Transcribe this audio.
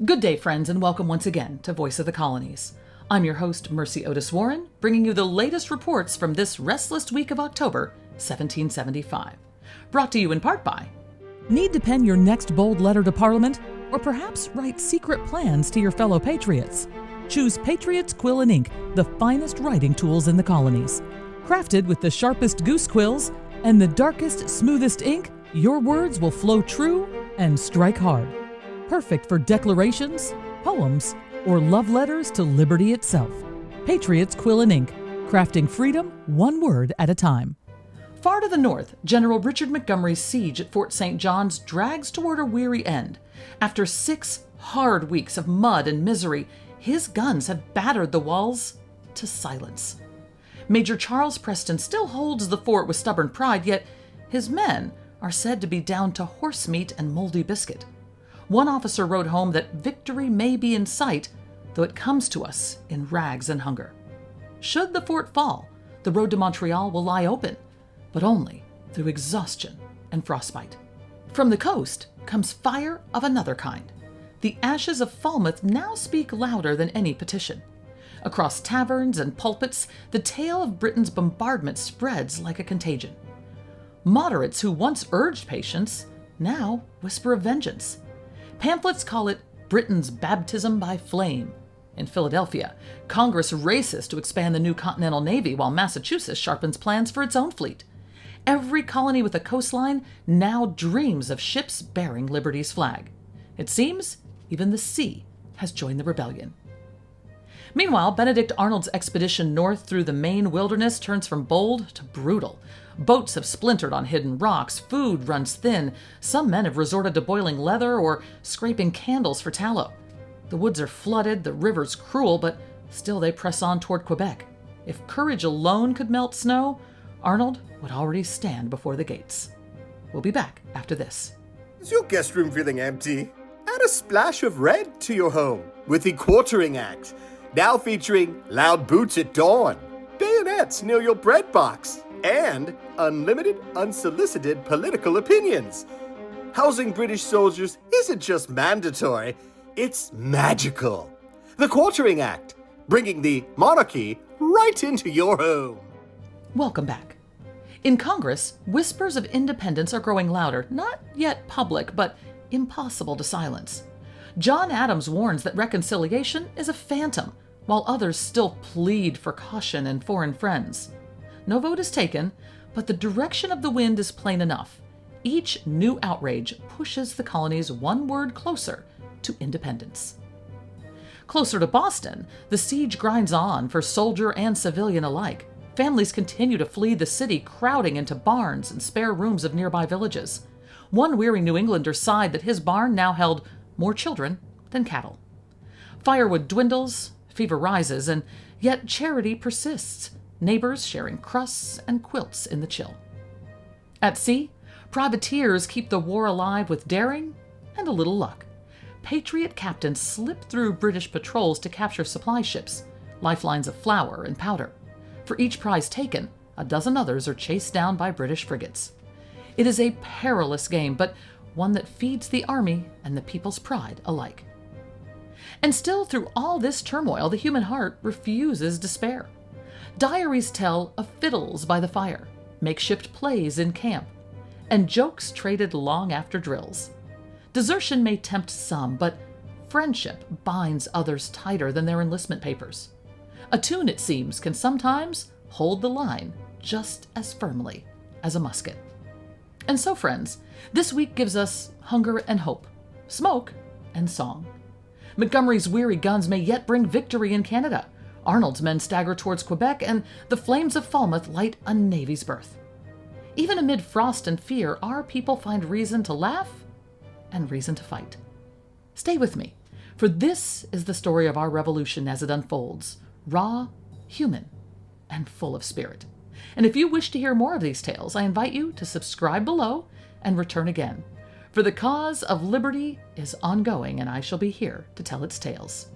Good day, friends, and welcome once again to Voice of the Colonies. I'm your host, Mercy Otis Warren, bringing you the latest reports from this restless week of October, 1775. Brought to you in part by... Need to pen your next bold letter to Parliament? Or perhaps write secret plans to your fellow patriots? Choose Patriots Quill and Ink, the finest writing tools in the colonies. Crafted with the sharpest goose quills and the darkest, smoothest ink, your words will flow true and strike hard. Perfect for declarations, poems, or love letters to liberty itself. Patriots Quill and Ink, crafting freedom one word at a time. Far to the north, General Richard Montgomery's siege at Fort St. John's drags toward a weary end. After 6 hard weeks of mud and misery, his guns have battered the walls to silence. Major Charles Preston still holds the fort with stubborn pride, yet his men are said to be down to horse meat and moldy biscuit. One officer wrote home that victory may be in sight, though it comes to us in rags and hunger. Should the fort fall, the road to Montreal will lie open, but only through exhaustion and frostbite. From the coast comes fire of another kind. The ashes of Falmouth now speak louder than any petition. Across taverns and pulpits, the tale of Britain's bombardment spreads like a contagion. Moderates who once urged patience now whisper of vengeance. Pamphlets call it Britain's baptism by flame. In Philadelphia, Congress races to expand the new Continental Navy while Massachusetts sharpens plans for its own fleet. Every colony with a coastline now dreams of ships bearing Liberty's flag. It seems even the sea has joined the rebellion. Meanwhile, Benedict Arnold's expedition north through the Maine wilderness turns from bold to brutal. Boats have splintered on hidden rocks, food runs thin, some men have resorted to boiling leather or scraping candles for tallow. The woods are flooded, the river's cruel, but still they press on toward Quebec. If courage alone could melt snow, Arnold would already stand before the gates. We'll be back after this. Is your guest room feeling empty? Add a splash of red to your home with the Quartering Act. Now featuring loud boots at dawn, bayonets near your bread box, and unlimited, unsolicited political opinions. Housing British soldiers isn't just mandatory, it's magical. The Quartering Act, bringing the monarchy right into your home. Welcome back. In Congress, whispers of independence are growing louder, not yet public, but impossible to silence. John Adams warns that reconciliation is a phantom, while others still plead for caution and foreign friends. No vote is taken, but the direction of the wind is plain enough. Each new outrage pushes the colonies one word closer to independence. Closer to Boston, the siege grinds on for soldier and civilian alike. Families continue to flee the city, crowding into barns and spare rooms of nearby villages. One weary New Englander sighed that his barn now held more children than cattle. Firewood dwindles, fever rises, and yet charity persists, neighbors sharing crusts and quilts in the chill. At sea, privateers keep the war alive with daring and a little luck. Patriot captains slip through British patrols to capture supply ships, lifelines of flour and powder. For each prize taken, a dozen others are chased down by British frigates. It is a perilous game, but one that feeds the army and the people's pride alike. And still, through all this turmoil, the human heart refuses despair. Diaries tell of fiddles by the fire, makeshift plays in camp, and jokes traded long after drills. Desertion may tempt some, but friendship binds others tighter than their enlistment papers. A tune, it seems, can sometimes hold the line just as firmly as a musket. And so, friends, this week gives us hunger and hope, smoke and song. Montgomery's weary guns may yet bring victory in Canada. Arnold's men stagger towards Quebec, and the flames of Falmouth light a navy's birth. Even amid frost and fear, our people find reason to laugh and reason to fight. Stay with me, for this is the story of our revolution as it unfolds, raw, human, and full of spirit. And if you wish to hear more of these tales, I invite you to subscribe below and return again. For the cause of liberty is ongoing, and I shall be here to tell its tales.